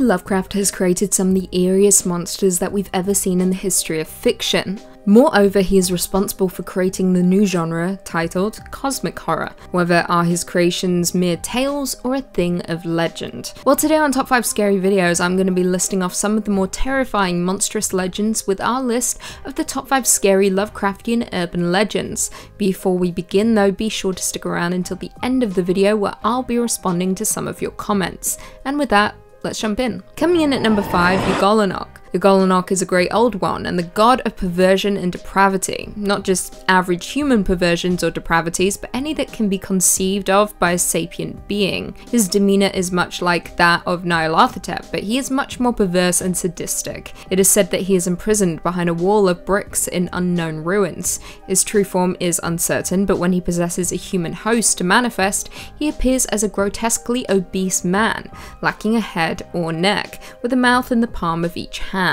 Lovecraft has created some of the eeriest monsters that we've ever seen in the history of fiction. Moreover, he is responsible for creating the new genre titled cosmic horror, whether are his creations mere tales or a thing of legend. Well, today on Top 5 Scary Videos, I'm going to be listing off some of the more terrifying monstrous legends with our list of the top 5 scary Lovecraftian urban legends. Before we begin though, be sure to stick around until the end of the video where I'll be responding to some of your comments. And with that, let's jump in. Coming in at number 5, Yugolonog. Yugolonog is a great old one and the god of perversion and depravity. Not just average human perversions or depravities, but any that can be conceived of by a sapient being. His demeanor is much like that of Nyarlathotep, but he is much more perverse and sadistic. It is said that he is imprisoned behind a wall of bricks in unknown ruins. His true form is uncertain, but when he possesses a human host to manifest, he appears as a grotesquely obese man, lacking a head or neck, with a mouth in the palm of each hand.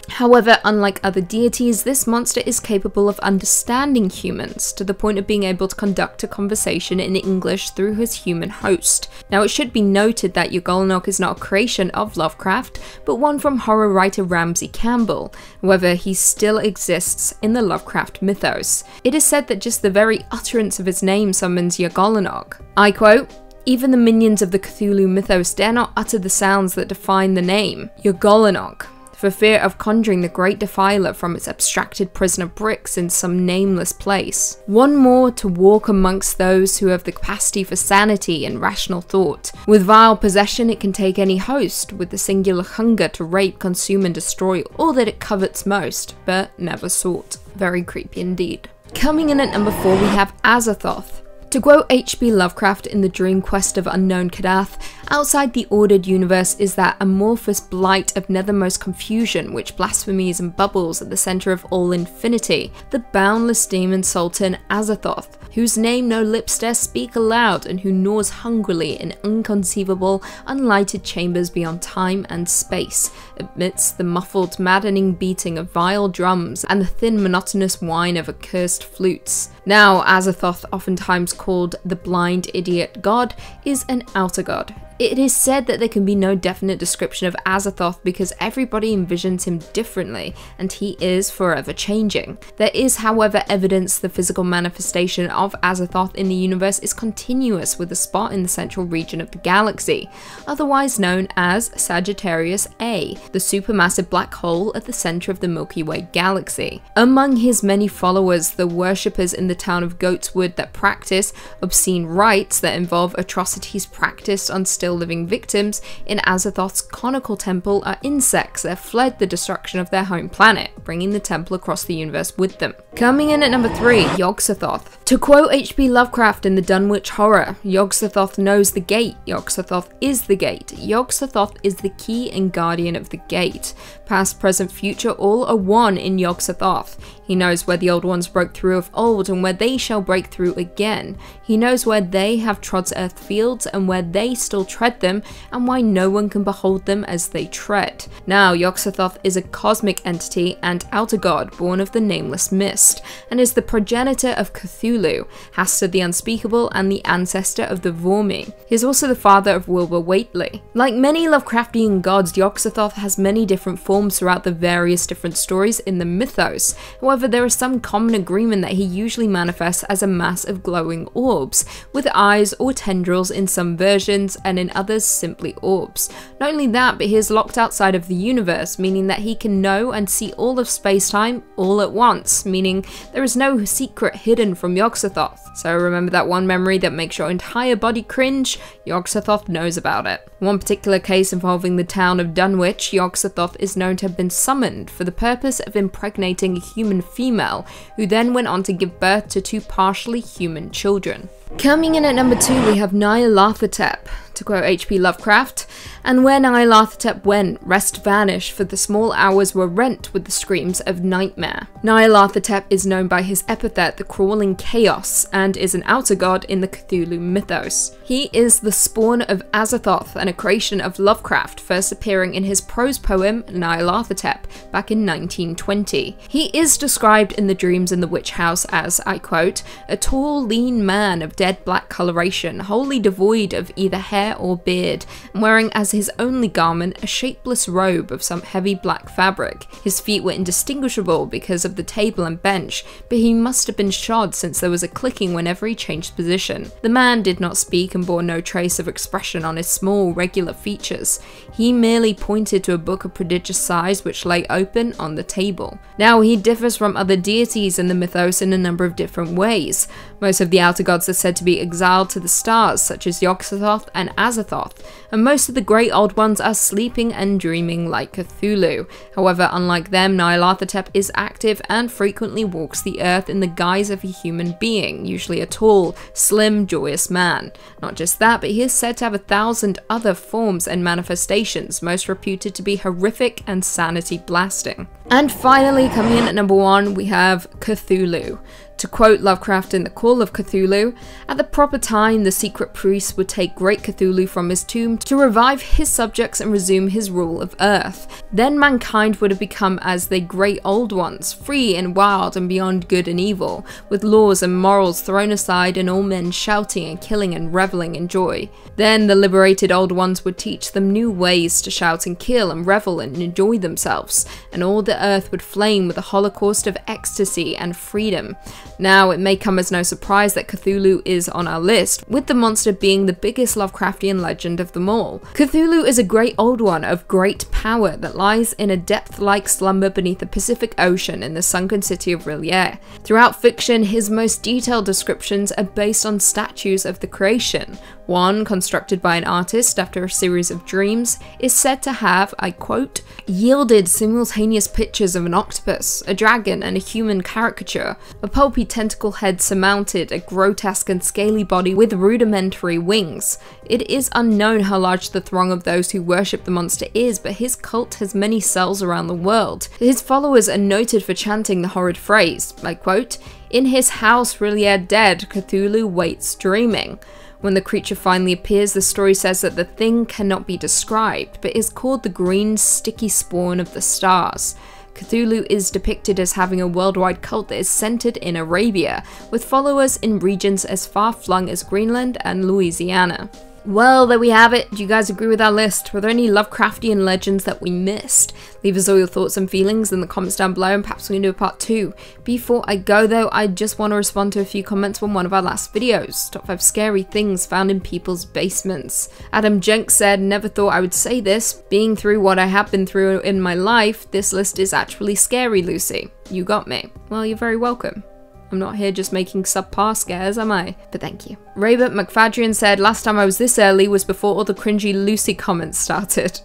However, unlike other deities, this monster is capable of understanding humans, to the point of being able to conduct a conversation in English through his human host. Now, it should be noted that Yugolonog is not a creation of Lovecraft, but one from horror writer Ramsey Campbell. However, he still exists in the Lovecraft mythos. It is said that just the very utterance of his name summons Yugolonog. I quote, "Even the minions of the Cthulhu mythos dare not utter the sounds that define the name, Yugolonog, for fear of conjuring the great defiler from its abstracted prison of bricks in some nameless place. One more to walk amongst those who have the capacity for sanity and rational thought. With vile possession it can take any host, with the singular hunger to rape, consume and destroy all that it covets most, but never sought." Very creepy indeed. Coming in at number 4 we have Azathoth. To quote H.P. Lovecraft in The Dream Quest of Unknown Kadath, outside the ordered universe is that amorphous blight of nethermost confusion which blasphemies and bubbles at the centre of all infinity, the boundless demon sultan Azathoth, whose name no lips dare speak aloud and who gnaws hungrily in inconceivable, unlighted chambers beyond time and space, amidst the muffled, maddening beating of vile drums and the thin, monotonous whine of accursed flutes. Now, Azathoth, oftentimes called the blind idiot god, is an outer god. It is said that there can be no definite description of Azathoth because everybody envisions him differently, and he is forever changing. There is, however, evidence the physical manifestation of Azathoth in the universe is continuous with a spot in the central region of the galaxy, otherwise known as Sagittarius A, the supermassive black hole at the center of the Milky Way galaxy. Among his many followers, the worshippers in the town of Goatswood that practice obscene rites that involve atrocities practiced on still living victims in Azathoth's conical temple are insects that fled the destruction of their home planet, bringing the temple across the universe with them. Coming in at number 3, Yog-Sothoth. To quote H.P. Lovecraft in the Dunwich Horror, Yog-Sothoth knows the gate, Yog-Sothoth is the gate, Yog-Sothoth is the key and guardian of the gate. Past, present, future, all are one in Yog-Sothoth. He knows where the old ones broke through of old and where they shall break through again. He knows where they have trod earth fields and where they still tread them, and why no one can behold them as they tread. Now, Yog-Sothoth is a cosmic entity and outer god born of the nameless mist, and is the progenitor of Cthulhu, Hastur the Unspeakable and the ancestor of the Vormi. He is also the father of Wilbur Whateley. Like many Lovecraftian gods, Yog-Sothoth has many different forms throughout the various different stories in the mythos. However, there is some common agreement that he usually manifests as a mass of glowing orbs, with eyes or tendrils in some versions and in others simply orbs. Not only that, but he is locked outside of the universe, meaning that he can know and see all of space-time all at once, meaning there is no secret hidden from Yog-Sothoth. So remember that one memory that makes your entire body cringe? Yog-Sothoth knows about it. One particular case involving the town of Dunwich, Yog-Sothoth is known to have been summoned for the purpose of impregnating a human female, who then went on to give birth to 2 partially human children. Coming in at number 2 we have Nyarlathotep. To quote H.P. Lovecraft, "And where Nyarlathotep went, rest vanished, for the small hours were rent with the screams of nightmare." Nyarlathotep is known by his epithet, the Crawling Chaos, and is an outer god in the Cthulhu mythos. He is the spawn of Azathoth and a creation of Lovecraft, first appearing in his prose poem Nyarlathotep back in 1920. He is described in the dreams in the witch house as, I quote, "a tall, lean man of dead black coloration, wholly devoid of either hair hair or beard, and wearing as his only garment a shapeless robe of some heavy black fabric. His feet were indistinguishable because of the table and bench, but he must have been shod since there was a clicking whenever he changed position. The man did not speak and bore no trace of expression on his small, regular features. He merely pointed to a book of prodigious size which lay open on the table. Now, he differs from other deities in the mythos in a number of different ways. Most of the outer gods are said to be exiled to the stars, such as Yog-Sothoth and Azathoth, and most of the great old ones are sleeping and dreaming like Cthulhu. However, unlike them, Nyarlathotep is active and frequently walks the earth in the guise of a human being, usually a tall, slim, joyous man. Not just that, but he is said to have 1,000 other forms and manifestations, most reputed to be horrific and sanity blasting. And finally, coming in at number 1, we have Cthulhu. To quote Lovecraft in The Call of Cthulhu, "At the proper time, the secret priest would take great Cthulhu from his tomb to revive his subjects and resume his rule of Earth. Then mankind would have become as the great old ones, free and wild and beyond good and evil, with laws and morals thrown aside and all men shouting and killing and reveling in joy. Then the liberated old ones would teach them new ways to shout and kill and revel and enjoy themselves, and all the earth would flame with a holocaust of ecstasy and freedom." Now, it may come as no surprise that Cthulhu is on our list, with the monster being the biggest Lovecraftian legend of them all. Cthulhu is a great old one of great power that lies in a depth-like slumber beneath the Pacific Ocean in the sunken city of R'lyeh. Throughout fiction, his most detailed descriptions are based on statues of the creation. One, constructed by an artist after a series of dreams, is said to have, I quote, "yielded simultaneous pictures of an octopus, a dragon, and a human caricature. A pulpy tentacle head surmounted a grotesque and scaly body with rudimentary wings. It is unknown how large the throng of those who worship the monster is, but his cult has many cells around the world. His followers are noted for chanting the horrid phrase, I quote, 'In his house R'lyeh dead, Cthulhu waits dreaming.' When the creature finally appears, the story says that the thing cannot be described, but is called the green sticky spawn of the stars. Cthulhu is depicted as having a worldwide cult that is centered in Arabia, with followers in regions as far-flung as Greenland and Louisiana." Well, there we have it. Do you guys agree with our list? Were there any Lovecraftian legends that we missed? Leave us all your thoughts and feelings in the comments down below, and perhaps we can do a part 2. Before I go though, I just want to respond to a few comments from one of our last videos. Top 5 scary things found in people's basements. Adam Jenks said, "Never thought I would say this. Being through what I have been through in my life, this list is actually scary, Lucy. You got me." Well, you're very welcome. I'm not here just making subpar scares, am I? But thank you. Raybert McFadrian said, "Last time I was this early was before all the cringy Lucy comments started."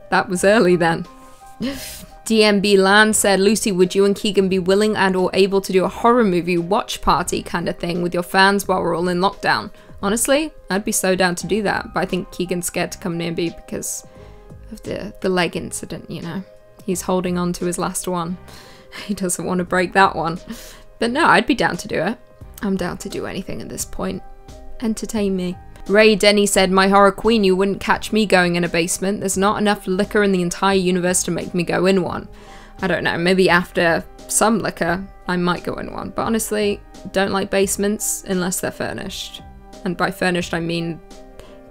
That was early then. DMB Land said, "Lucy, would you and Keegan be willing and or able to do a horror movie watch party kind of thing with your fans while we're all in lockdown?" Honestly, I'd be so down to do that, but I think Keegan's scared to come near me because of the leg incident, you know. He's holding on to his last one. He doesn't want to break that one. But no, I'd be down to do it. I'm down to do anything at this point. Entertain me. Ray Denny said, "My horror queen, you wouldn't catch me going in a basement. There's not enough liquor in the entire universe to make me go in one." I don't know, maybe after some liquor, I might go in one. But honestly, don't like basements unless they're furnished. And by furnished, I mean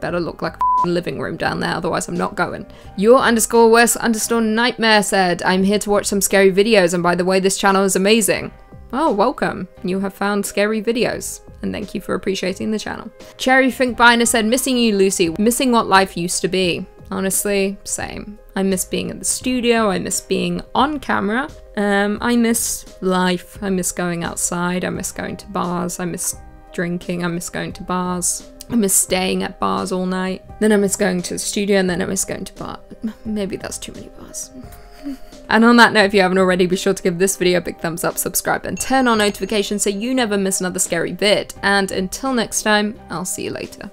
better look like a living room down there, otherwise I'm not going. Your_worst_nightmare said, "I'm here to watch some scary videos, and by the way, this channel is amazing." Oh, welcome. You have found scary videos, and thank you for appreciating the channel. Cherry Finkbiner said, "Missing you, Lucy. Missing what life used to be." Honestly, same. I miss being in the studio, I miss being on camera, I miss life, I miss going outside, I miss going to bars, I miss drinking, I miss going to bars. I miss staying at bars all night. Then I miss going to the studio, and then I miss going to bar. Maybe that's too many bars. And on that note, if you haven't already, be sure to give this video a big thumbs up, subscribe, and turn on notifications so you never miss another scary vid. And until next time, I'll see you later.